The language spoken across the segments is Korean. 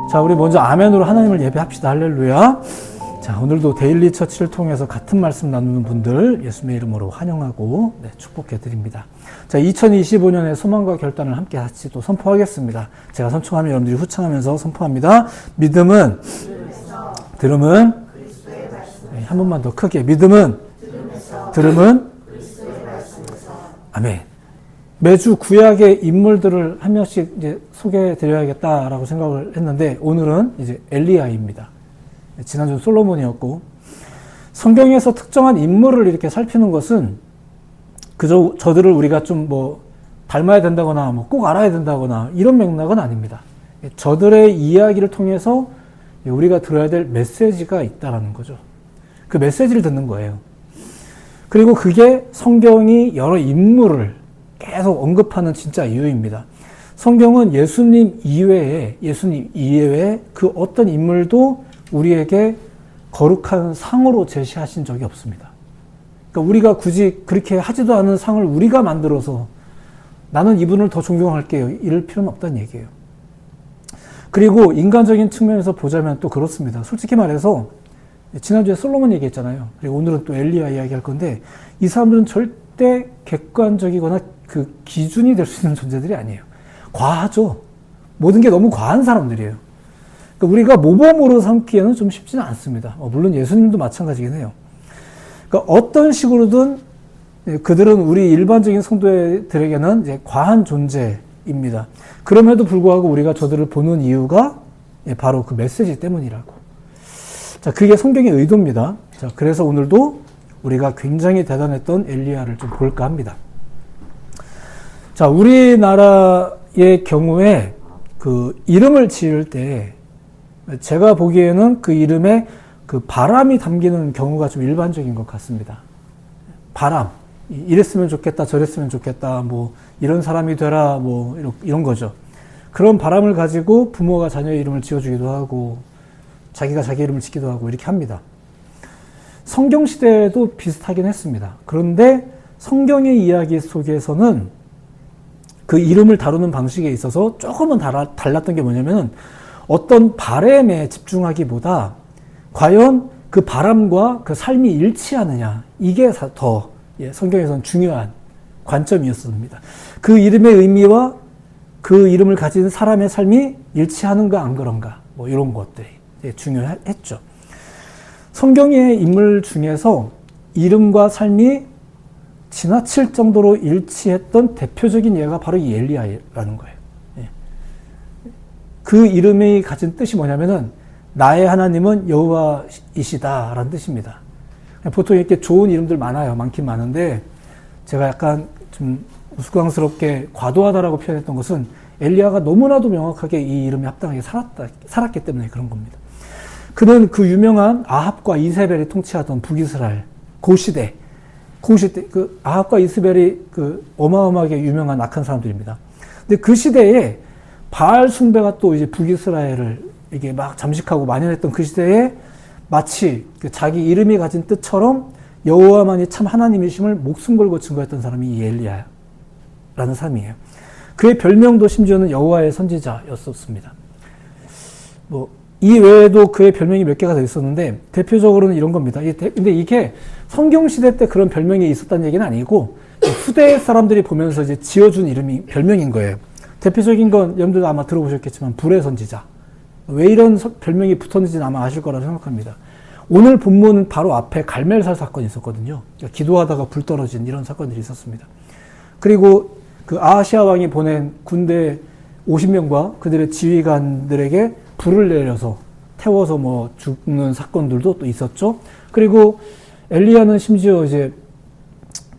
자, 우리 먼저 아멘으로 하나님을 예배합시다. 할렐루야. 자, 오늘도 데일리 처치를 통해서 같은 말씀 나누는 분들 예수님의 이름으로 환영하고 축복해 드립니다. 자, 2025년의 소망과 결단을 함께 같이 또 선포하겠습니다. 제가 선포하면 여러분들이 후창하면서 선포합니다. 믿음은 들음은 한 번만 더 크게 믿음은 들음은 아멘. 매주 구약의 인물들을 한 명씩 이제 소개해 드려야겠다라고 생각을 했는데 오늘은 이제 엘리야입니다. 지난주는 솔로몬이었고, 성경에서 특정한 인물을 이렇게 살피는 것은 그저 저들을 우리가 좀 뭐 닮아야 된다거나 뭐 꼭 알아야 된다거나 이런 맥락은 아닙니다. 저들의 이야기를 통해서 우리가 들어야 될 메시지가 있다라는 거죠. 그 메시지를 듣는 거예요. 그리고 그게 성경이 여러 인물을 계속 언급하는 진짜 이유입니다. 성경은 예수님 이외에 그 어떤 인물도 우리에게 거룩한 상으로 제시하신 적이 없습니다. 그러니까 우리가 굳이 그렇게 하지도 않은 상을 우리가 만들어서 나는 이분을 더 존경할게요, 이럴 필요는 없다는 얘기예요. 그리고 인간적인 측면에서 보자면 또 그렇습니다. 솔직히 말해서 지난주에 솔로몬 얘기했잖아요. 그리고 오늘은 또 엘리야 이야기할 건데, 이 사람들은 절대 객관적이거나 그 기준이 될 수 있는 존재들이 아니에요. 과하죠. 모든 게 너무 과한 사람들이에요. 그러니까 우리가 모범으로 삼기에는 좀 쉽지는 않습니다. 물론 예수님도 마찬가지긴 해요. 그러니까 어떤 식으로든 그들은 우리 일반적인 성도들에게는 이제 과한 존재입니다. 그럼에도 불구하고 우리가 저들을 보는 이유가 바로 그 메시지 때문이라고. 자, 그게 성경의 의도입니다. 자, 그래서 오늘도 우리가 굉장히 대단했던 엘리야를 좀 볼까 합니다. 자, 우리나라의 경우에 그 이름을 지을 때 제가 보기에는 그 이름에 그 바람이 담기는 경우가 좀 일반적인 것 같습니다. 바람. 이랬으면 좋겠다, 저랬으면 좋겠다, 뭐, 이런 사람이 되라, 뭐, 이런 거죠. 그런 바람을 가지고 부모가 자녀의 이름을 지어주기도 하고, 자기가 자기 이름을 짓기도 하고, 이렇게 합니다. 성경시대에도 비슷하긴 했습니다. 그런데 성경의 이야기 속에서는 그 이름을 다루는 방식에 있어서 조금은 달랐던 게 뭐냐면, 어떤 바램에 집중하기보다 과연 그 바람과 그 삶이 일치하느냐, 이게 더 성경에서는 중요한 관점이었습니다. 그 이름의 의미와 그 이름을 가진 사람의 삶이 일치하는가 안 그런가, 뭐 이런 것들이 중요했죠. 성경의 인물 중에서 이름과 삶이 지나칠 정도로 일치했던 대표적인 예가 바로 이 엘리야라는 거예요. 그 이름이 가진 뜻이 뭐냐면은 나의 하나님은 여호와이시다라는 뜻입니다. 보통 이렇게 좋은 이름들 많긴 많은데 제가 약간 좀 우스꽝스럽게 과도하다라고 표현했던 것은 엘리야가 너무나도 명확하게 이 이름에 합당하게 살았기 때문에 그런 겁니다. 그는 그 유명한 아합과 이세벨이 통치하던 북이스라엘 고시대 그 아합과 이세벨이 그 어마어마하게 유명한 악한 사람들입니다. 근데 그 시대에 바알 숭배가 또 이제 북이스라엘을 이게 막 잠식하고 만연했던 그 시대에 마치 그 자기 이름이 가진 뜻처럼 여호와만이 참 하나님이심을 목숨 걸고 증거했던 사람이 이 엘리야라는 사람이에요. 그의 별명도 심지어는 여호와의 선지자였었습니다. 뭐 이 외에도 그의 별명이 몇 개가 더 있었는데 대표적으로는 이런 겁니다. 근데 이게 성경 시대 때 그런 별명이 있었다는 얘기는 아니고 후대 사람들이 보면서 이제 지어준 이름이 별명인 거예요. 대표적인 건 여러분들도 아마 들어보셨겠지만 불의 선지자. 왜 이런 별명이 붙었는지는 아마 아실 거라고 생각합니다. 오늘 본문 바로 앞에 갈멜살 사건이 있었거든요. 그러니까 기도하다가 불 떨어진 이런 사건들이 있었습니다. 그리고 그 아하시아 왕이 보낸 군대 50명과 그들의 지휘관들에게 불을 내려서 태워서 뭐 죽는 사건들도 또 있었죠. 그리고 엘리야는 심지어 이제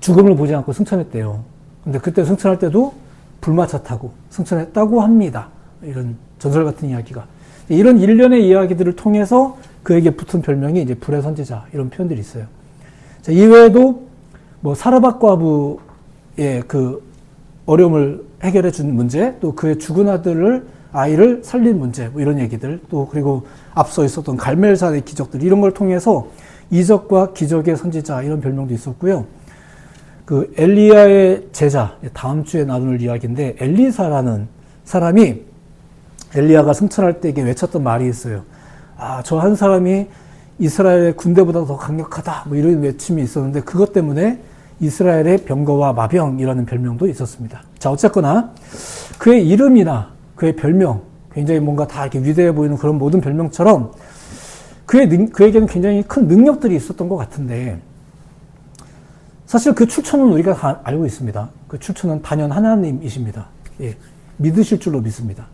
죽음을 보지 않고 승천했대요. 근데 그때 승천할 때도 불마차 타고 승천했다고 합니다. 이런 전설 같은 이야기가. 이런 일련의 이야기들을 통해서 그에게 붙은 별명이 이제 불의 선지자, 이런 표현들이 있어요. 자, 이외에도 뭐 사르밧 과부의 그 어려움을 해결해 준 문제, 또 그의 죽은 아이를 살린 문제, 뭐 이런 얘기들, 또 그리고 앞서 있었던 갈멜산의 기적들, 이런 걸 통해서 이적과 기적의 선지자, 이런 별명도 있었고요. 그 엘리야의 제자, 다음 주에 나눌 이야기인데 엘리사라는 사람이 엘리야가 승천할 때 외쳤던 말이 있어요. 아, 저 한 사람이 이스라엘의 군대보다 더 강력하다. 뭐 이런 외침이 있었는데 그것 때문에 이스라엘의 병거와 마병이라는 별명도 있었습니다. 자, 어쨌거나 그의 이름이나 그의 별명, 굉장히 뭔가 다 이렇게 위대해 보이는 그런 모든 별명처럼 그에게는 굉장히 큰 능력들이 있었던 것 같은데 사실 그 출처는 우리가 다 알고 있습니다. 그 출처는 단연 하나님이십니다. 예, 믿으실 줄로 믿습니다.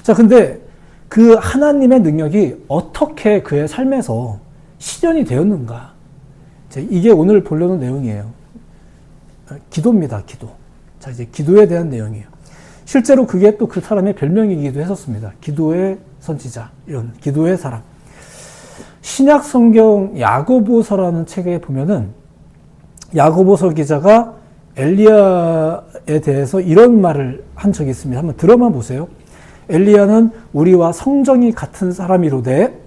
자, 근데 그 하나님의 능력이 어떻게 그의 삶에서 실현이 되었는가? 이게 오늘 보려는 내용이에요. 기도입니다, 기도. 자, 이제 기도에 대한 내용이에요. 실제로 그게 또 그 사람의 별명이기도 했었습니다. 기도의 선지자, 이런 기도의 사람. 신약 성경 야고보서라는 책에 보면은 야고보서 기자가 엘리야에 대해서 이런 말을 한 적이 있습니다. 한번 들어만 보세요. 엘리야는 우리와 성정이 같은 사람이로되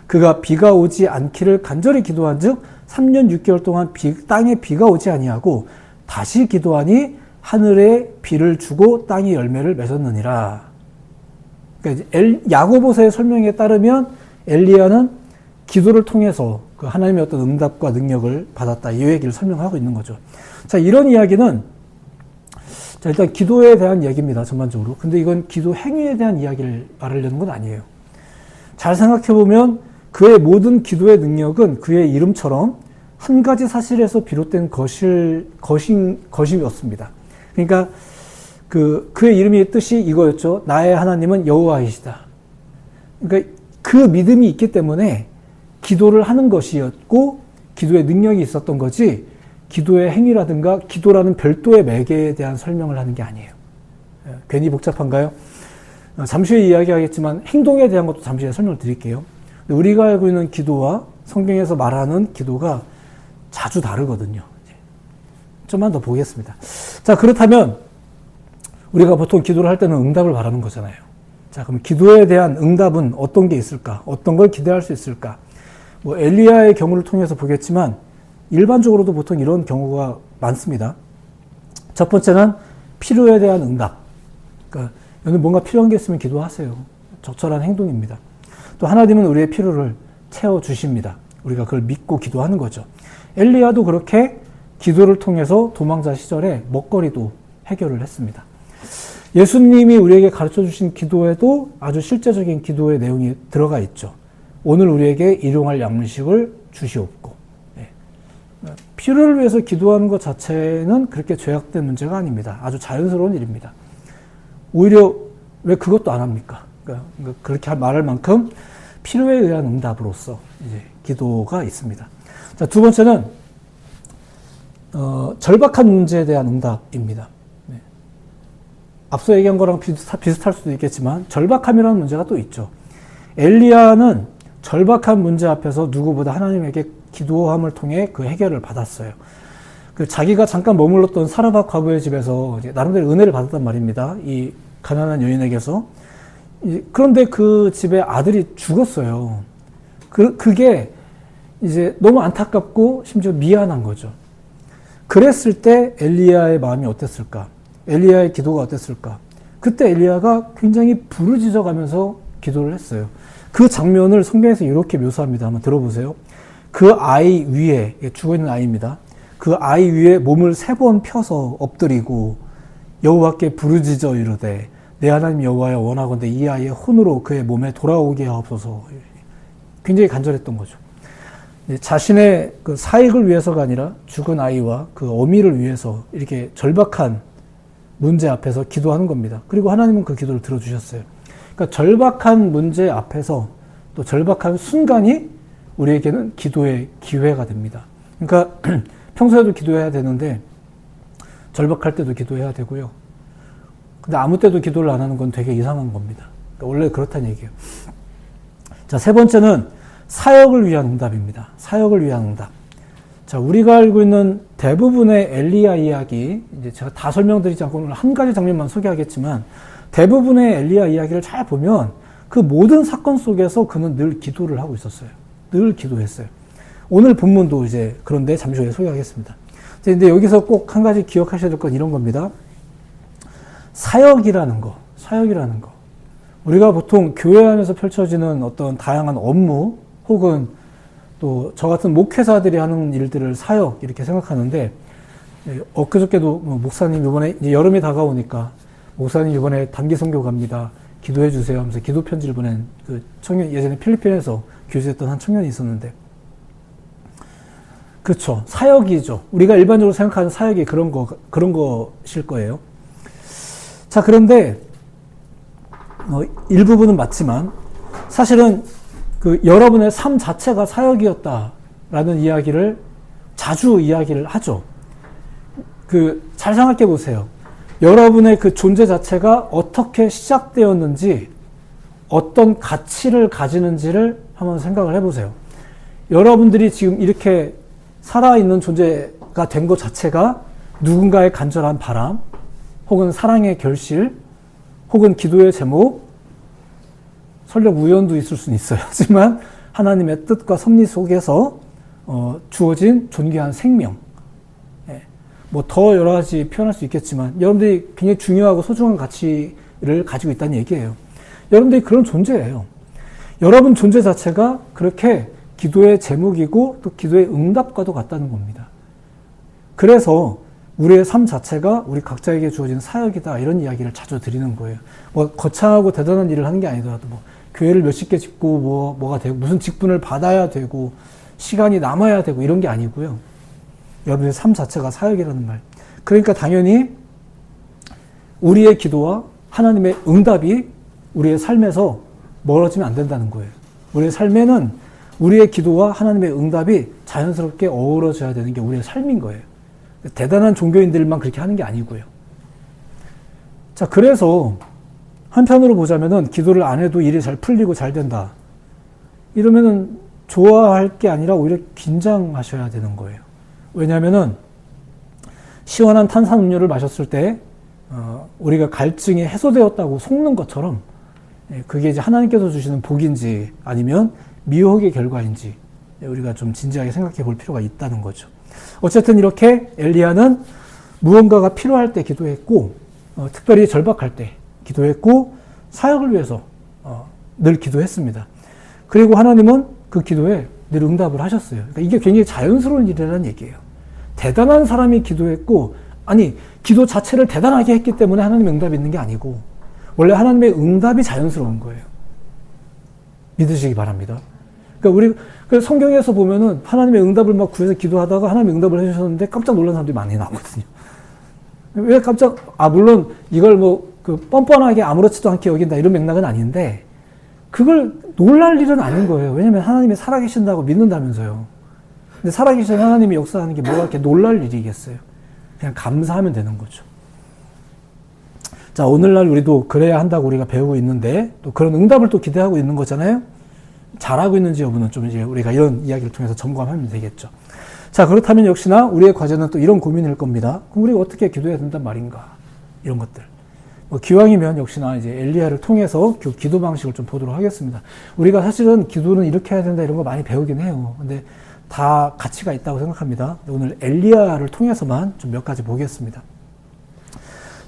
그가 비가 오지 않기를 간절히 기도한즉 3년 6개월 동안 땅에 비가 오지 아니하고 다시 기도하니 하늘에 비를 주고 땅이 열매를 맺었느니라. 그러니까 야고보서의 설명에 따르면 엘리야는 기도를 통해서 그 하나님의 어떤 응답과 능력을 받았다. 이 얘기를 설명하고 있는 거죠. 자, 이런 이야기는 자, 일단 기도에 대한 얘기입니다. 전반적으로. 근데 이건 기도 행위에 대한 이야기를 말하려는 건 아니에요. 잘 생각해 보면 그의 모든 기도의 능력은 그의 이름처럼 한 가지 사실에서 비롯된 것이었습니다. 그러니까 그의 이름의 뜻이 이거였죠. 나의 하나님은 여호와이시다. 그러니까 그 믿음이 있기 때문에 기도를 하는 것이었고 기도의 능력이 있었던 거지 기도의 행위라든가 기도라는 별도의 매개에 대한 설명을 하는 게 아니에요. 괜히 복잡한가요? 잠시 후에 이야기하겠지만 행동에 대한 것도 잠시 후에 설명을 드릴게요. 우리가 알고 있는 기도와 성경에서 말하는 기도가 자주 다르거든요. 좀만 더 보겠습니다. 자, 그렇다면 우리가 보통 기도를 할 때는 응답을 바라는 거잖아요. 자, 그럼 기도에 대한 응답은 어떤 게 있을까? 어떤 걸 기대할 수 있을까? 뭐 엘리야의 경우를 통해서 보겠지만 일반적으로도 보통 이런 경우가 많습니다. 첫 번째는 필요에 대한 응답. 그러니까 여러분 뭔가 필요한 게 있으면 기도하세요. 적절한 행동입니다. 또 하나님은 우리의 필요를 채워주십니다. 우리가 그걸 믿고 기도하는 거죠. 엘리야도 그렇게 기도를 통해서 도망자 시절에 먹거리도 해결을 했습니다. 예수님이 우리에게 가르쳐 주신 기도에도 아주 실제적인 기도의 내용이 들어가 있죠. 오늘 우리에게 일용할 양식을 주시옵고. 필요를 위해서 기도하는 것 자체는 그렇게 죄악된 문제가 아닙니다. 아주 자연스러운 일입니다. 오히려 왜 그것도 안 합니까? 그러니까 그렇게 말할 만큼 필요에 의한 응답으로서 이제 기도가 있습니다. 자, 두 번째는 절박한 문제에 대한 응답입니다. 네. 앞서 얘기한 거랑 비슷할 수도 있겠지만 절박함이라는 문제가 또 있죠. 엘리야는 절박한 문제 앞에서 누구보다 하나님에게 기도함을 통해 그 해결을 받았어요. 자기가 잠깐 머물렀던 사르밧 과부의 집에서 이제 나름대로 은혜를 받았단 말입니다. 이 가난한 여인에게서. 그런데 그 집에 아들이 죽었어요. 그게 이제 너무 안타깝고 심지어 미안한 거죠. 그랬을 때 엘리야의 마음이 어땠을까? 엘리야의 기도가 어땠을까? 그때 엘리야가 굉장히 부르짖어가면서 기도를 했어요. 그 장면을 성경에서 이렇게 묘사합니다. 한번 들어보세요. 그 아이 위에, 죽어있는 아이입니다. 그 아이 위에 몸을 3번 펴서 엎드리고 여호와께 부르짖어 이르되 내 하나님 여호와여 원하건대 이 아이의 혼으로 그의 몸에 돌아오게 하옵소서. 굉장히 간절했던 거죠. 자신의 그 사익을 위해서가 아니라 죽은 아이와 그 어미를 위해서 이렇게 절박한 문제 앞에서 기도하는 겁니다. 그리고 하나님은 그 기도를 들어주셨어요. 그러니까 절박한 문제 앞에서 또 절박한 순간이 우리에게는 기도의 기회가 됩니다. 그러니까 평소에도 기도해야 되는데 절박할 때도 기도해야 되고요. 근데 아무 때도 기도를 안 하는 건 되게 이상한 겁니다. 그러니까 원래 그렇다는 얘기예요. 자, 세 번째는 사역을 위한 응답입니다. 사역을 위한 응답. 자, 우리가 알고 있는 대부분의 엘리야 이야기, 이제 제가 다 설명드리지 않고 오늘 한 가지 장면만 소개하겠지만 대부분의 엘리야 이야기를 잘 보면 그 모든 사건 속에서 그는 늘 기도를 하고 있었어요. 늘 기도했어요. 오늘 본문도 이제 그런데 잠시 후에 소개하겠습니다. 근데 여기서 꼭 한 가지 기억하셔야 될 건 이런 겁니다. 사역이라는 거. 우리가 보통 교회 안에서 펼쳐지는 어떤 다양한 업무 혹은 또 저 같은 목회자들이 하는 일들을 사역 이렇게 생각하는데, 엊그저께도 목사님 이번에 이제 여름이 다가오니까 목사님 이번에 단기 선교 갑니다. 기도해 주세요 하면서 기도 편지를 보낸 그 청년, 예전에 필리핀에서 교수했던 한 청년이 있었는데, 그렇죠. 사역이죠. 우리가 일반적으로 생각하는 사역이 그런 것일 거예요. 자, 그런데 일부분은 맞지만 사실은 그 여러분의 삶 자체가 사역이었다라는 이야기를 자주 이야기를 하죠. 잘 생각해 보세요. 여러분의 그 존재 자체가 어떻게 시작되었는지, 어떤 가치를 가지는지를 한번 생각을 해보세요. 여러분들이 지금 이렇게 살아있는 존재가 된 것 자체가 누군가의 간절한 바람, 혹은 사랑의 결실, 혹은 기도의 제목, 설령 우연도 있을 수는 있어요. 하지만 하나님의 뜻과 섭리 속에서 주어진 존귀한 생명. 뭐 더 여러 가지 표현할 수 있겠지만 여러분들이 굉장히 중요하고 소중한 가치를 가지고 있다는 얘기예요. 여러분들이 그런 존재예요. 여러분 존재 자체가 그렇게 기도의 제목이고 또 기도의 응답과도 같다는 겁니다. 그래서 우리의 삶 자체가 우리 각자에게 주어진 사역이다, 이런 이야기를 자주 드리는 거예요. 뭐 거창하고 대단한 일을 하는 게 아니더라도 뭐 교회를 몇십 개 짓고 뭐가 되고 무슨 직분을 받아야 되고 시간이 남아야 되고 이런 게 아니고요. 여러분의 삶 자체가 사역이라는 말. 그러니까 당연히 우리의 기도와 하나님의 응답이 우리의 삶에서 멀어지면 안 된다는 거예요. 우리의 삶에는 우리의 기도와 하나님의 응답이 자연스럽게 어우러져야 되는 게 우리의 삶인 거예요. 대단한 종교인들만 그렇게 하는 게 아니고요. 자, 그래서 한편으로 보자면은 기도를 안 해도 일이 잘 풀리고 잘 된다, 이러면은 좋아할 게 아니라 오히려 긴장하셔야 되는 거예요. 왜냐하면은 시원한 탄산음료를 마셨을 때 우리가 갈증이 해소되었다고 속는 것처럼, 그게 이제 하나님께서 주시는 복인지 아니면 미혹의 결과인지 우리가 좀 진지하게 생각해 볼 필요가 있다는 거죠. 어쨌든 이렇게 엘리야는 무언가가 필요할 때 기도했고, 특별히 절박할 때 기도했고, 사역을 위해서 늘 기도했습니다. 그리고 하나님은 그 기도에 늘 응답을 하셨어요. 그러니까 이게 굉장히 자연스러운 일이라는 얘기예요. 대단한 사람이 기도했고, 아니 기도 자체를 대단하게 했기 때문에 하나님의 응답이 있는 게 아니고, 원래 하나님의 응답이 자연스러운 거예요. 믿으시기 바랍니다. 그러니까 우리 성경에서 보면은 하나님의 응답을 막 구해서 기도하다가 하나님의 응답을 해주셨는데 깜짝 놀란 사람들이 많이 나오거든요. 왜 물론 이걸 뻔뻔하게 아무렇지도 않게 여긴다 이런 맥락은 아닌데, 그걸 놀랄 일은 아닌 거예요. 왜냐면 하나님이 살아계신다고 믿는다면서요. 근데 살아계신 하나님이 역사하는 게 뭐가 그렇게 놀랄 일이겠어요. 그냥 감사하면 되는 거죠. 자, 오늘날 우리도 그래야 한다고 우리가 배우고 있는데, 또 그런 응답을 또 기대하고 있는 거잖아요. 잘하고 있는지 여부는 좀 이제 우리가 이런 이야기를 통해서 점검하면 되겠죠. 자, 그렇다면 역시나 우리의 과제는 또 이런 고민일 겁니다. 그럼 우리가 어떻게 기도해야 된단 말인가? 이런 것들. 기왕이면 역시나 이제 엘리야를 통해서 기도 방식을 좀 보도록 하겠습니다. 우리가 사실은 기도는 이렇게 해야 된다 이런 거 많이 배우긴 해요. 근데 다 가치가 있다고 생각합니다. 오늘 엘리야를 통해서만 좀 몇 가지 보겠습니다.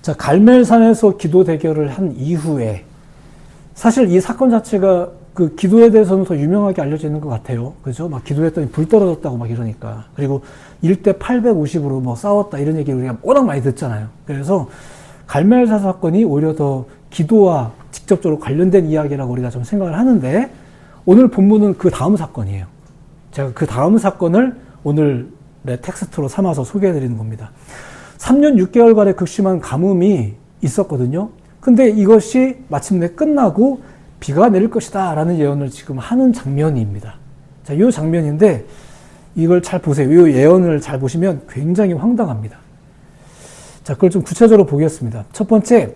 자, 갈멜산에서 기도 대결을 한 이후에 사실 이 사건 자체가 그 기도에 대해서는 더 유명하게 알려져 있는 것 같아요. 그죠? 막 기도했더니 불 떨어졌다고 막 이러니까. 그리고 1대 850으로 뭐 싸웠다 이런 얘기를 우리가 워낙 많이 듣잖아요. 그래서 갈멜산 사건이 오히려 더 기도와 직접적으로 관련된 이야기라고 우리가 좀 생각을 하는데, 오늘 본문은 그 다음 사건이에요. 제가 그 다음 사건을 오늘의 텍스트로 삼아서 소개해 드리는 겁니다. 3년 6개월간의 극심한 가뭄이 있었거든요. 근데 이것이 마침내 끝나고 비가 내릴 것이다 라는 예언을 지금 하는 장면입니다. 자, 이 장면인데 이걸 잘 보세요. 이 예언을 잘 보시면 굉장히 황당합니다. 자, 그걸 좀 구체적으로 보겠습니다. 첫 번째,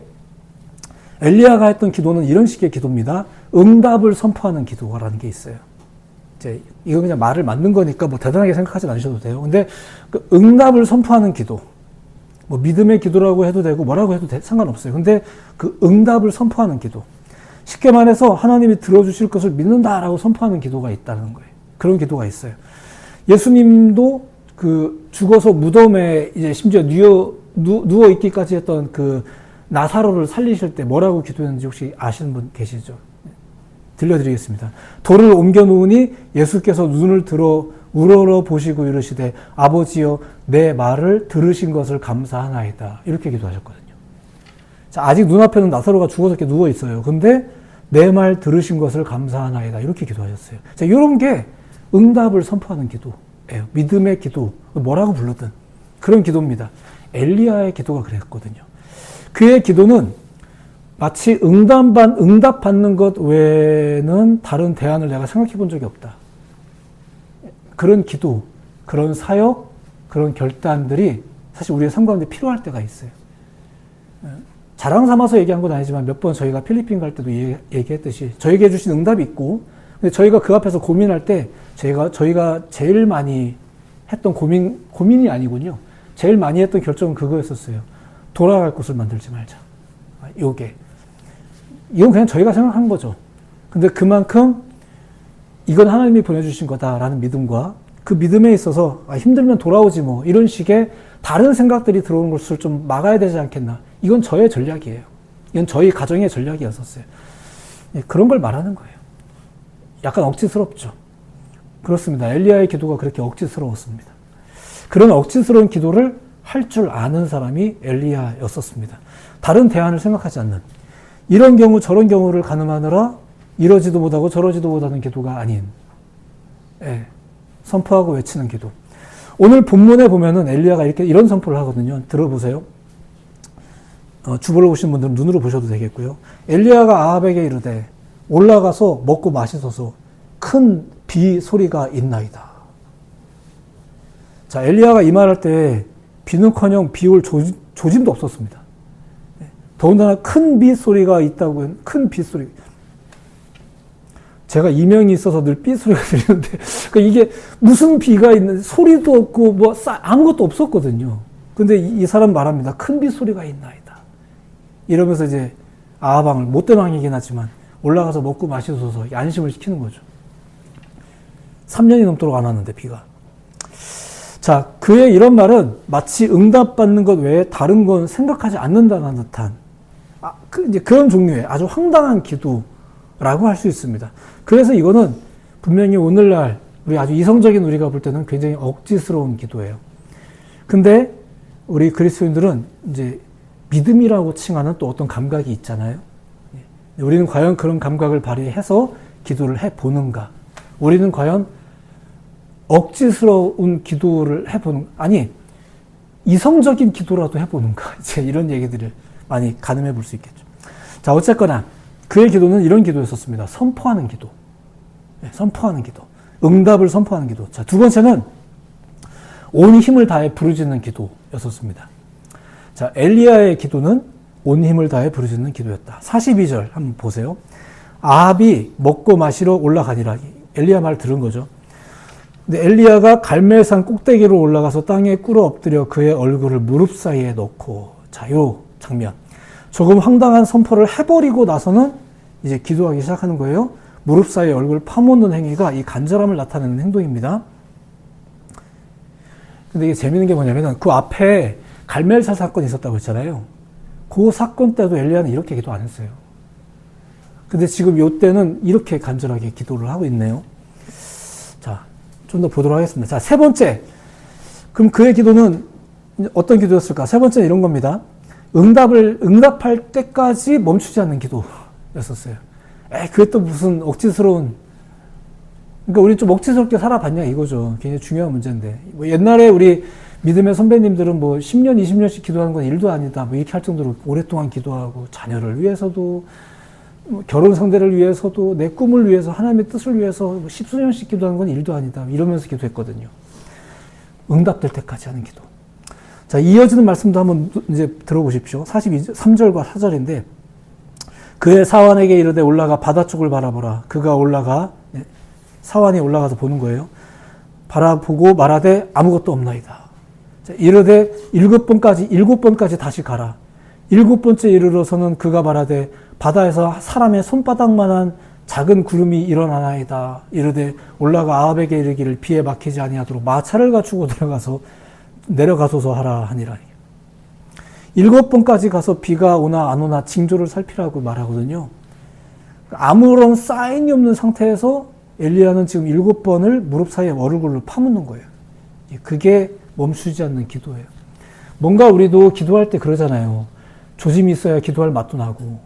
엘리야가 했던 기도는 이런 식의 기도입니다. 응답을 선포하는 기도라는 게 있어요. 이제 이거 그냥 말을 만든 거니까 뭐 대단하게 생각하지 않으셔도 돼요. 근데 그 응답을 선포하는 기도, 뭐 믿음의 기도라고 해도 되고 뭐라고 해도 상관없어요. 근데 그 응답을 선포하는 기도, 쉽게 말해서 하나님이 들어주실 것을 믿는다라고 선포하는 기도가 있다는 거예요. 그런 기도가 있어요. 예수님도 죽어서 무덤에 이제 심지어 누워 있기까지 했던 나사로를 살리실 때 뭐라고 기도했는지 혹시 아시는 분 계시죠? 들려드리겠습니다. 돌을 옮겨 놓으니 예수께서 눈을 들어 우러러 보시고 이르시되 아버지여 내 말을 들으신 것을 감사하나이다. 이렇게 기도하셨거든요. 자, 아직 눈앞에는 나사로가 죽어서 이렇게 누워 있어요. 근데 내 말 들으신 것을 감사하나이다. 이렇게 기도하셨어요. 자, 이런 게 응답을 선포하는 기도예요. 믿음의 기도, 뭐라고 불렀든 그런 기도입니다. 엘리야의 기도가 그랬거든요. 그의 기도는 마치 응답받는 것 외에는 다른 대안을 내가 생각해 본 적이 없다. 그런 기도, 그런 사역, 그런 결단들이 사실 우리의 삶 가운데 필요할 때가 있어요. 자랑 삼아서 얘기한 건 아니지만 몇 번 저희가 필리핀 갈 때도 얘기했듯이 저에게 주신 응답이 있고, 근데 저희가 그 앞에서 고민할 때 저희가 제일 많이 했던 고민이 아니군요. 제일 많이 했던 결정은 그거였었어요. 돌아갈 곳을 만들지 말자. 이건 그냥 저희가 생각한 거죠. 근데 그만큼 이건 하나님이 보내주신 거다라는 믿음과 그 믿음에 있어서 힘들면 돌아오지 뭐 이런 식의 다른 생각들이 들어오는 것을 좀 막아야 되지 않겠나. 이건 저의 전략이에요. 이건 저희 가정의 전략이었었어요. 그런 걸 말하는 거예요. 약간 억지스럽죠. 그렇습니다. 엘리야의 기도가 그렇게 억지스러웠습니다. 그런 억지스러운 기도를 할 줄 아는 사람이 엘리야였었습니다. 다른 대안을 생각하지 않는, 이런 경우 저런 경우를 가늠하느라 이러지도 못하고 저러지도 못하는 기도가 아닌, 선포하고 외치는 기도. 오늘 본문에 보면은 엘리야가 이런 선포를 하거든요. 들어보세요. 주보를 보신 분들은 눈으로 보셔도 되겠고요. 엘리야가 아합에게 이르되 올라가서 먹고 마시소서 큰 비 소리가 있나이다. 자, 엘리야가 이 말할 때 비는커녕 비 올 조짐도 없었습니다. 더군다나 큰 비 소리가 있다고, 큰 비 소리. 제가 이명이 있어서 늘 비 소리가 들리는데, 그러니까 이게 무슨 비가 있는, 소리도 없고, 아무것도 없었거든요. 근데 이 사람 말합니다. 큰 비 소리가 있나이다. 이러면서 이제 아합왕을, 못된 왕이긴 하지만, 올라가서 먹고 마시소서 안심을 시키는 거죠. 3년이 넘도록 안 왔는데, 비가. 자, 그의 이런 말은 마치 응답받는 것 외에 다른 건 생각하지 않는다는 듯한, 이제 그런 종류의 아주 황당한 기도라고 할 수 있습니다. 그래서 이거는 분명히 오늘날 우리 아주 이성적인 우리가 볼 때는 굉장히 억지스러운 기도예요. 근데 우리 그리스도인들은 이제 믿음이라고 칭하는 또 어떤 감각이 있잖아요. 우리는 과연 그런 감각을 발휘해서 기도를 해보는가? 우리는 과연 억지스러운 기도를 이성적인 기도라도 해보는가? 이제 이런 얘기들을 많이 가늠해 볼 수 있겠죠. 자, 어쨌거나 그의 기도는 이런 기도였었습니다. 선포하는 기도. 선포하는 기도. 응답을 선포하는 기도. 자, 두 번째는 온 힘을 다해 부르짖는 기도였었습니다. 자, 엘리야의 기도는 온 힘을 다해 부르짖는 기도였다. 42절 한번 보세요. 아합이 먹고 마시러 올라가니라. 엘리야 말 들은 거죠. 근데 엘리야가 갈멜산 꼭대기로 올라가서 땅에 꿇어 엎드려 그의 얼굴을 무릎 사이에 넣고, 자, 요 장면. 조금 황당한 선포를 해버리고 나서는 이제 기도하기 시작하는 거예요. 무릎 사이에 얼굴을 파묻는 행위가 이 간절함을 나타내는 행동입니다. 근데 이게 재밌는 게 뭐냐면 그 앞에 갈멜산 사건이 있었다고 했잖아요. 그 사건 때도 엘리야는 이렇게 기도 안 했어요. 근데 지금 요때는 이렇게 간절하게 기도를 하고 있네요. 자, 좀 더 보도록 하겠습니다. 자, 세 번째. 그럼 그의 기도는 어떤 기도였을까? 세 번째는 이런 겁니다. 응답할 때까지 멈추지 않는 기도였었어요. 그게 또 무슨 억지스러운, 그러니까 우리 좀 억지스럽게 살아봤냐 이거죠. 굉장히 중요한 문제인데. 옛날에 우리 믿음의 선배님들은 10년, 20년씩 기도하는 건 일도 아니다. 이렇게 할 정도로 오랫동안 기도하고 자녀를 위해서도, 결혼 상대를 위해서도, 내 꿈을 위해서, 하나님의 뜻을 위해서 10수년씩 기도하는 건 일도 아니다. 이러면서 기도했거든요. 응답될 때까지 하는 기도. 자, 이어지는 말씀도 한번 이제 들어보십시오. 43절과 4절인데, 그의 사환에게 이르되 올라가 바다 쪽을 바라보라. 그가 사환이 올라가서 보는 거예요. 바라보고 말하되 아무것도 없나이다. 자, 이르되 7번까지 다시 가라. 7번째 이르러서는 그가 말하되 바다에서 사람의 손바닥만한 작은 구름이 일어나나이다. 이르되 올라가 아합에게 이르기를 비에 막히지 아니하도록 마차를 갖추고 내려가소서 하라 하니라. 7번까지 가서 비가 오나 안 오나 징조를 살피라고 말하거든요. 아무런 사인이 없는 상태에서 엘리야는 지금 7번을 무릎 사이에 얼굴로 파묻는 거예요. 그게 멈추지 않는 기도예요. 뭔가 우리도 기도할 때 그러잖아요. 조짐이 있어야 기도할 맛도 나고.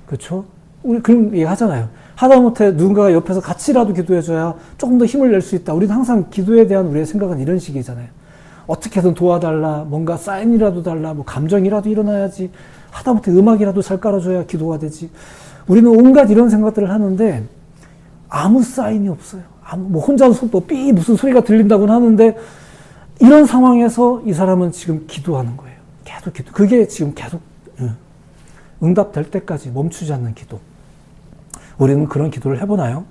그렇죠? 우리 그런 얘기 하잖아요. 하다못해 누군가가 옆에서 같이라도 기도해줘야 조금 더 힘을 낼 수 있다. 우리는 항상 기도에 대한 우리의 생각은 이런 식이잖아요. 어떻게든 도와달라, 뭔가 사인이라도 달라, 뭐 감정이라도 일어나야지, 하다못해 음악이라도 잘 깔아줘야 기도가 되지. 우리는 온갖 이런 생각들을 하는데 아무 사인이 없어요. 뭐 혼자서 뭐 삐 무슨 소리가 들린다고는 하는데 이런 상황에서 이 사람은 지금 기도하는 거예요. 계속 기도. 그게 지금 계속 응답될 때까지 멈추지 않는 기도. 우리는 그런 기도를 해보나요?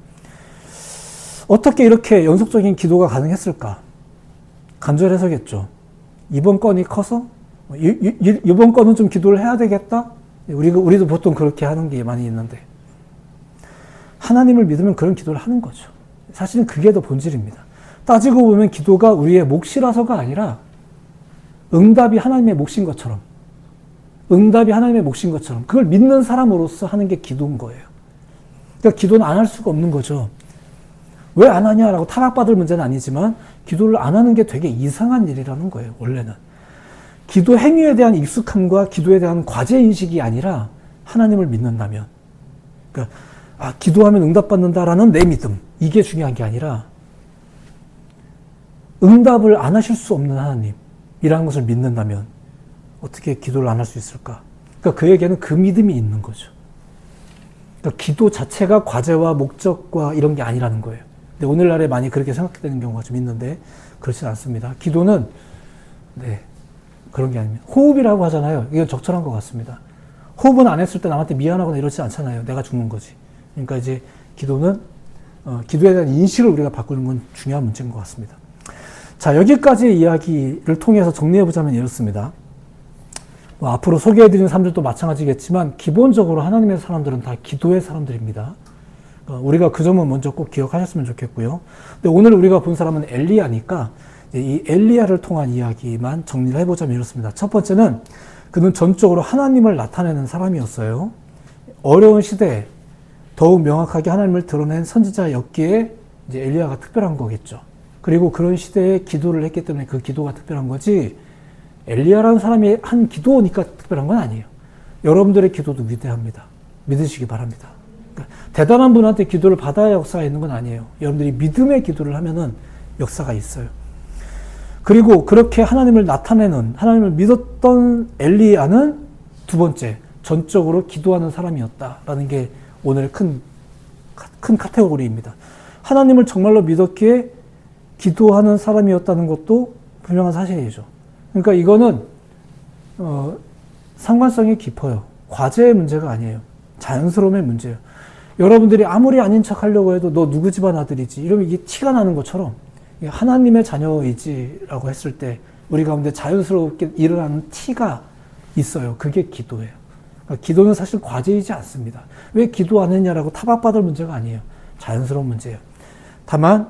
어떻게 이렇게 연속적인 기도가 가능했을까? 간절해서겠죠. 이번 건이 커서? 이번 건은 좀 기도를 해야 되겠다? 우리도 보통 그렇게 하는 게 많이 있는데. 하나님을 믿으면 그런 기도를 하는 거죠. 사실은 그게 더 본질입니다. 따지고 보면 기도가 우리의 몫이라서가 아니라 응답이 하나님의 몫인 것처럼, 응답이 하나님의 몫인 것처럼 그걸 믿는 사람으로서 하는 게 기도인 거예요. 그러니까 기도는 안 할 수가 없는 거죠. 왜 안 하냐라고 타락받을 문제는 아니지만 기도를 안 하는 게 되게 이상한 일이라는 거예요. 원래는. 기도 행위에 대한 익숙함과 기도에 대한 과제인식이 아니라 하나님을 믿는다면, 그러니까 기도하면 응답받는다라는 내 믿음, 이게 중요한 게 아니라 응답을 안 하실 수 없는 하나님이라는 것을 믿는다면 어떻게 기도를 안 할 수 있을까? 그러니까 그에게는 그 믿음이 있는 거죠. 그러니까 기도 자체가 과제와 목적과 이런 게 아니라는 거예요. 근데 오늘날에 많이 그렇게 생각되는 경우가 좀 있는데 그렇지 않습니다. 기도는 그런 게 아닙니다. 호흡이라고 하잖아요. 이건 적절한 것 같습니다. 호흡은 안 했을 때 남한테 미안하거나 이러지 않잖아요. 내가 죽는 거지. 그러니까 이제 기도는 기도에 대한 인식을 우리가 바꾸는 건 중요한 문제인 것 같습니다. 자, 여기까지의 이야기를 통해서 정리해보자면 이렇습니다. 앞으로 소개해드리는 사람들도 마찬가지겠지만 기본적으로 하나님의 사람들은 다 기도의 사람들입니다. 우리가 그 점은 먼저 꼭 기억하셨으면 좋겠고요. 근데 오늘 우리가 본 사람은 엘리야니까 이 엘리야를 통한 이야기만 정리를 해보자면 이렇습니다. 첫 번째는 그는 전적으로 하나님을 나타내는 사람이었어요. 어려운 시대에 더욱 명확하게 하나님을 드러낸 선지자였기에 이제 엘리야가 특별한 거겠죠. 그리고 그런 시대에 기도를 했기 때문에 그 기도가 특별한 거지, 엘리야라는 사람이 한 기도니까 특별한 건 아니에요. 여러분들의 기도도 위대합니다. 믿으시기 바랍니다. 그러니까 대단한 분한테 기도를 받아야 역사가 있는 건 아니에요. 여러분들이 믿음의 기도를 하면은 역사가 있어요. 그리고 그렇게 하나님을 나타내는, 하나님을 믿었던 엘리야는 두 번째, 전적으로 기도하는 사람이었다라는 게 오늘의 큰 카테고리입니다. 하나님을 정말로 믿었기에 기도하는 사람이었다는 것도 분명한 사실이죠. 그러니까 이거는 상관성이 깊어요. 과제의 문제가 아니에요. 자연스러움의 문제예요. 여러분들이 아무리 아닌 척 하려고 해도 너 누구 집안 아들이지 이러면 이게 티가 나는 것처럼 하나님의 자녀이지라고 했을 때 우리 가운데 자연스럽게 일어나는 티가 있어요. 그게 기도예요. 그러니까 기도는 사실 과제이지 않습니다. 왜 기도 안 했냐라고 타박받을 문제가 아니에요. 자연스러운 문제예요. 다만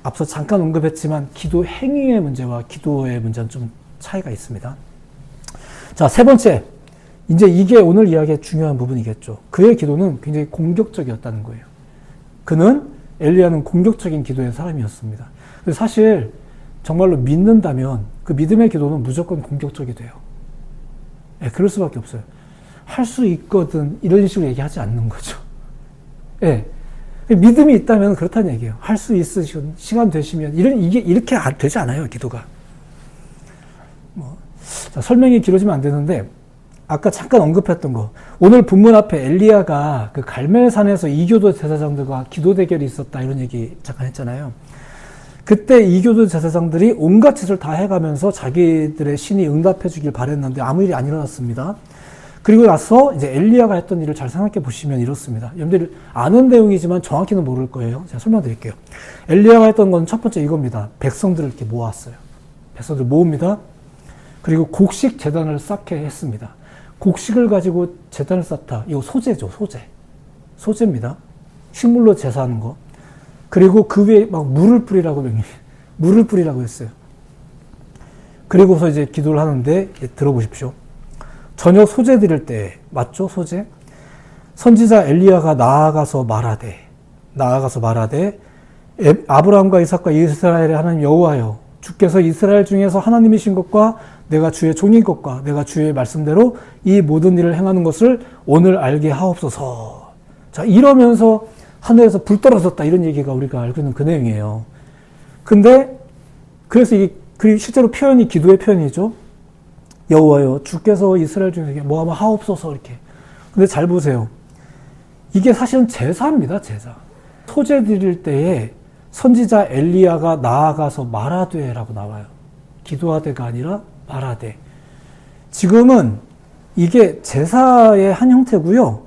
앞서 잠깐 언급했지만 기도 행위의 문제와 기도의 문제는 좀 차이가 있습니다. 자, 세 번째. 이제 이게 오늘 이야기의 중요한 부분이겠죠. 그의 기도는 굉장히 공격적이었다는 거예요. 엘리야는 공격적인 기도의 사람이었습니다. 사실 정말로 믿는다면 그 믿음의 기도는 무조건 공격적이 돼요. 그럴 수밖에 없어요. 할 수 있거든 이런 식으로 얘기하지 않는 거죠. 믿음이 있다면 그렇다는 얘기예요. 할 수 있으시면 시간 되시면 이게 이렇게 되지 않아요. 기도가. 자, 설명이 길어지면 안 되는데 아까 잠깐 언급했던 거, 오늘 본문 앞에 엘리야가 그 갈멜산에서 이교도 제사장들과 기도 대결이 있었다 이런 얘기 잠깐 했잖아요. 그때 이교도 제사장들이 온갖 짓을 다 해가면서 자기들의 신이 응답해 주길 바랬는데 아무 일이 안 일어났습니다. 그리고 나서 이제 엘리야가 했던 일을 잘 생각해 보시면 이렇습니다. 여러분들 아는 내용이지만 정확히는 모를 거예요. 제가 설명드릴게요. 엘리야가 했던 건 첫 번째 이겁니다. 백성들을 이렇게 모았어요. 백성들 모읍니다. 그리고 곡식 제단을 쌓게 했습니다. 곡식을 가지고 제단을 쌓다. 이거 소제죠, 소제. 소제입니다. 식물로 제사하는 거. 그리고 그 위에 막 물을 뿌리라고 했어요. 그리고서 이제 기도를 하는데 들어보십시오. 저녁 소재 드릴 때, 맞죠? 소재? 선지자 엘리야가 나아가서 말하되 아브라함과 이삭과 이스라엘의 하나님 여호와여, 주께서 이스라엘 중에서 하나님이신 것과 내가 주의 종인 것과 내가 주의 말씀대로 이 모든 일을 행하는 것을 오늘 알게 하옵소서. 자, 이러면서 하늘에서 불 떨어졌다, 이런 얘기가 우리가 알고 있는 그 내용이에요. 근데 그래서 그 실제로 표현이 기도의 표현이죠. 여호와여, 주께서 이스라엘 중에서 뭐하면 하옵소서, 이렇게. 근데 잘 보세요. 이게 사실은 제사입니다, 제사. 소재 드릴 때에 선지자 엘리야가 나아가서 말하되라고 나와요. 기도하되가 아니라 말하되. 지금은 이게 제사의 한 형태고요.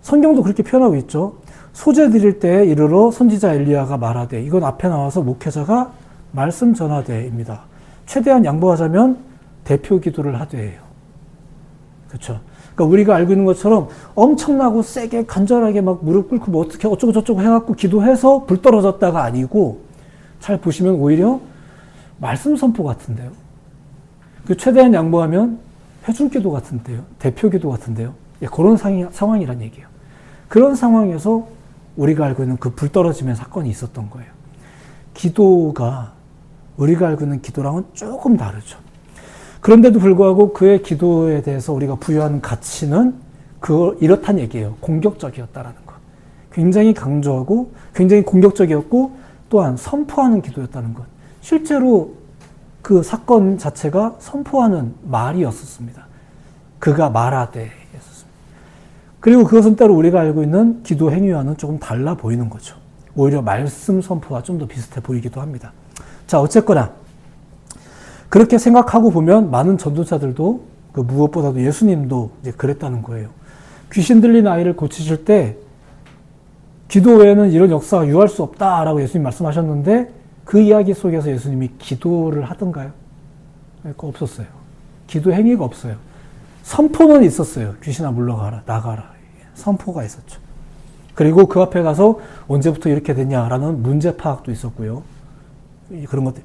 성경도 그렇게 표현하고 있죠. 소재 드릴 때에 이르러 선지자 엘리야가 말하되. 이건 앞에 나와서 목회자가 말씀 전하되입니다. 최대한 양보하자면 대표 기도를 하되예요. 그렇죠. 그러니까 우리가 알고 있는 것처럼 엄청나고 세게 간절하게 막 무릎 꿇고 뭐 어떻게 어쩌고 저쩌고 해갖고 기도해서 불 떨어졌다가 아니고, 잘 보시면 오히려 말씀 선포 같은데요. 그 최대한 양보하면 회중 기도 같은데요. 대표 기도 같은데요. 예, 그런 상황이란 얘기예요. 그런 상황에서 우리가 알고 있는 그 불 떨어짐의 사건이 있었던 거예요. 기도가 우리가 알고 있는 기도랑은 조금 다르죠. 그런데도 불구하고 그의 기도에 대해서 우리가 부여하는 가치는 이렇단 얘기예요. 공격적이었다라는 것. 굉장히 강조하고 굉장히 공격적이었고 또한 선포하는 기도였다는 것. 실제로 그 사건 자체가 선포하는 말이었었습니다. 그가 말하되 였었습니다. 그리고 그것은 따로 우리가 알고 있는 기도 행위와는 조금 달라 보이는 거죠. 오히려 말씀 선포와 좀 더 비슷해 보이기도 합니다. 자, 어쨌거나 그렇게 생각하고 보면 많은 전도자들도 무엇보다도 예수님도 이제 그랬다는 거예요. 귀신 들린 아이를 고치실 때 기도 외에는 이런 역사가 유할 수 없다라고 예수님 말씀하셨는데, 그 이야기 속에서 예수님이 기도를 하던가요? 그거 없었어요. 기도 행위가 없어요. 선포는 있었어요. 귀신아 물러가라, 나가라. 선포가 있었죠. 그리고 그 앞에 가서 언제부터 이렇게 됐냐라는 문제 파악도 있었고요. 그런 것들.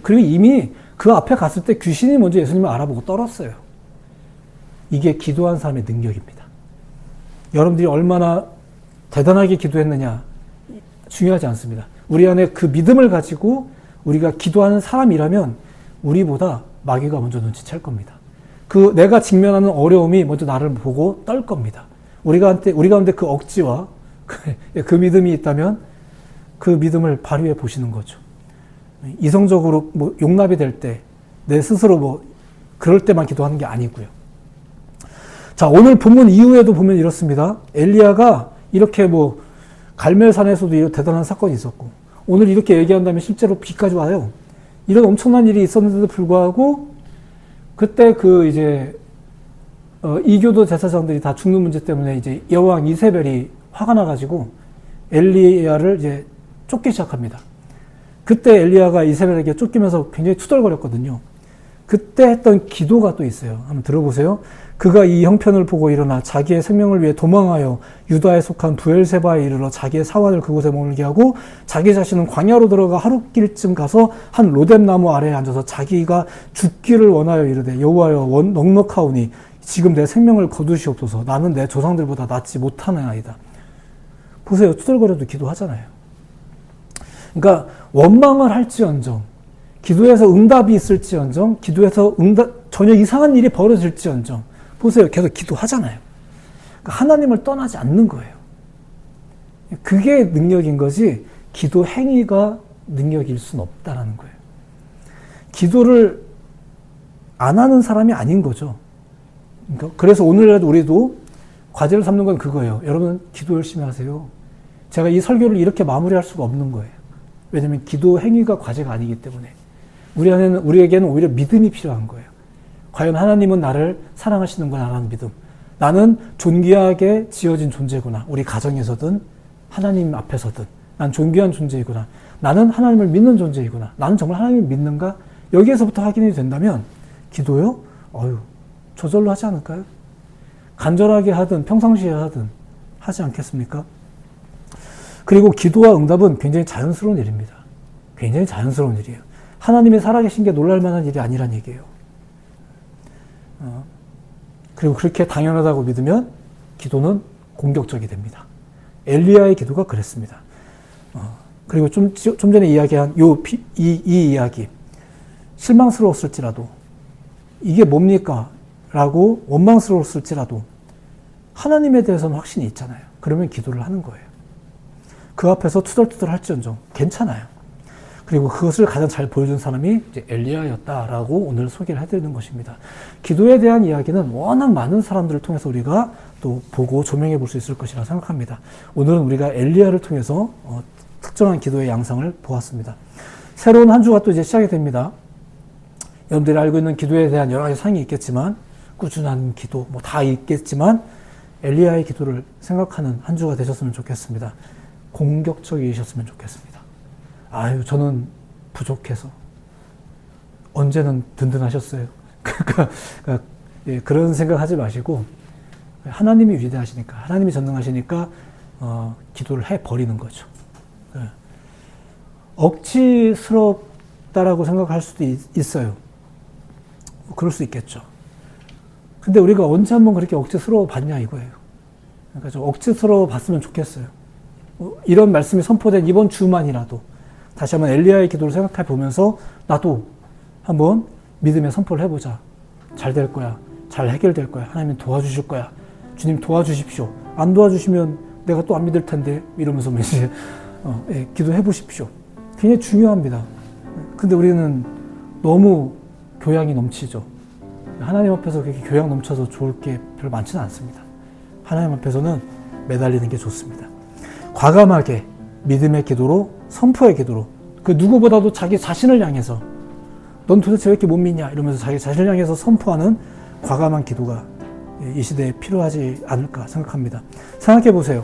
그리고 이미 그 앞에 갔을 때 귀신이 먼저 예수님을 알아보고 떨었어요. 이게 기도한 사람의 능력입니다. 여러분들이 얼마나 대단하게 기도했느냐 중요하지 않습니다. 우리 안에 그 믿음을 가지고 우리가 기도하는 사람이라면 우리보다 마귀가 먼저 눈치챌 겁니다. 내가 직면하는 어려움이 먼저 나를 보고 떨 겁니다. 우리 가운데 그 억지와 그 믿음이 있다면 그 믿음을 발휘해 보시는 거죠. 이성적으로 용납이 될 때, 내 스스로 그럴 때만 기도하는 게 아니고요. 자, 오늘 본문 이후에도 보면 이렇습니다. 엘리야가 이렇게 갈멜산에서도 이런 대단한 사건이 있었고, 오늘 이렇게 얘기한다면 실제로 비까지 와요. 이런 엄청난 일이 있었는데도 불구하고, 그때 이교도 제사장들이 다 죽는 문제 때문에 여왕 이세벨이 화가 나가지고 엘리야를 쫓기 시작합니다. 그때 엘리야가 이세벨에게 쫓기면서 굉장히 투덜거렸거든요. 그때 했던 기도가 또 있어요. 한번 들어보세요. 그가 이 형편을 보고 일어나 자기의 생명을 위해 도망하여 유다에 속한 브엘세바에 이르러 자기의 사환을 그곳에 머물게 하고, 자기 자신은 광야로 들어가 하룻길쯤 가서 한 로뎀 나무 아래에 앉아서 자기가 죽기를 원하여 이르되 여호와여 넉넉하오니 지금 내 생명을 거두시옵소서. 나는 내 조상들보다 낫지 못하나이다. 보세요. 투덜거려도 기도하잖아요. 그러니까 원망을 할지언정, 기도에서 응답이 있을지언정, 기도에서 전혀 이상한 일이 벌어질지언정, 보세요. 계속 기도하잖아요. 그러니까 하나님을 떠나지 않는 거예요. 그게 능력인 거지, 기도 행위가 능력일 수는 없다라는 거예요. 기도를 안 하는 사람이 아닌 거죠. 그러니까 그래서 오늘날도 우리도 과제를 삼는 건 그거예요. 여러분, 기도 열심히 하세요. 제가 이 설교를 이렇게 마무리할 수가 없는 거예요. 왜냐하면 기도 행위가 과제가 아니기 때문에. 우리에게는 오히려 믿음이 필요한 거예요. 과연 하나님은 나를 사랑하시는구나라는 믿음. 나는 존귀하게 지어진 존재구나. 우리 가정에서든 하나님 앞에서든 난 존귀한 존재이구나. 나는 하나님을 믿는 존재이구나. 나는 정말 하나님을 믿는가? 여기에서부터 확인이 된다면 기도요? 저절로 하지 않을까요? 간절하게 하든 평상시에 하든 하지 않겠습니까? 그리고 기도와 응답은 굉장히 자연스러운 일입니다. 굉장히 자연스러운 일이에요. 하나님이 살아계신 게 놀랄만한 일이 아니란 얘기예요. 그리고 그렇게 당연하다고 믿으면 기도는 공격적이 됩니다. 엘리야의 기도가 그랬습니다. 그리고 좀 전에 이야기한 이 이야기, 실망스러웠을지라도 이게 뭡니까? 라고 원망스러웠을지라도 하나님에 대해서는 확신이 있잖아요. 그러면 기도를 하는 거예요. 그 앞에서 투덜투덜 할지언정 괜찮아요. 그리고 그것을 가장 잘 보여준 사람이 이제 엘리야였다라고 오늘 소개를 해드리는 것입니다. 기도에 대한 이야기는 워낙 많은 사람들을 통해서 우리가 또 보고 조명해 볼 수 있을 것이라 생각합니다. 오늘은 우리가 엘리야를 통해서 특정한 기도의 양상을 보았습니다. 새로운 한 주가 또 이제 시작이 됩니다. 여러분들이 알고 있는 기도에 대한 여러 가지 상이 있겠지만, 꾸준한 기도 뭐 다 있겠지만 엘리야의 기도를 생각하는 한 주가 되셨으면 좋겠습니다. 공격적이셨으면 좋겠습니다. 아유, 저는 부족해서. 언제는 든든하셨어요. 그러니까 그런 생각하지 마시고 하나님이 위대하시니까, 하나님이 전능하시니까 기도를 해버리는 거죠. 억지스럽다라고 생각할 수도 있어요. 그럴 수 있겠죠. 근데 우리가 언제 한번 그렇게 억지스러워 봤냐 이거예요. 그러니까 좀 억지스러워 봤으면 좋겠어요. 이런 말씀이 선포된 이번 주만이라도 다시 한번 엘리야의 기도를 생각해 보면서 나도 한번 믿음의 선포를 해보자. 잘 될 거야. 잘 해결될 거야. 하나님 도와주실 거야. 주님 도와주십시오. 안 도와주시면 내가 또 안 믿을 텐데 이러면서 이제 기도해 보십시오. 굉장히 중요합니다. 근데 우리는 너무 교양이 넘치죠. 하나님 앞에서 그렇게 교양 넘쳐서 좋을 게 별로 많지는 않습니다. 하나님 앞에서는 매달리는 게 좋습니다. 과감하게 믿음의 기도로, 선포의 기도로, 그 누구보다도 자기 자신을 향해서 넌 도대체 왜 이렇게 못 믿냐 이러면서 자기 자신을 향해서 선포하는 과감한 기도가 이 시대에 필요하지 않을까 생각합니다. 생각해 보세요.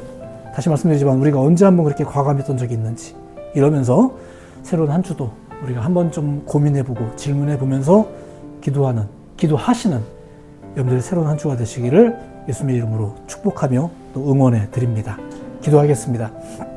다시 말씀드리지만 우리가 언제 한번 그렇게 과감했던 적이 있는지, 이러면서 새로운 한 주도 우리가 한번 좀 고민해보고 질문해보면서 기도하시는 여러분들의 새로운 한 주가 되시기를 예수님의 이름으로 축복하며 또 응원해 드립니다. 기도하겠습니다.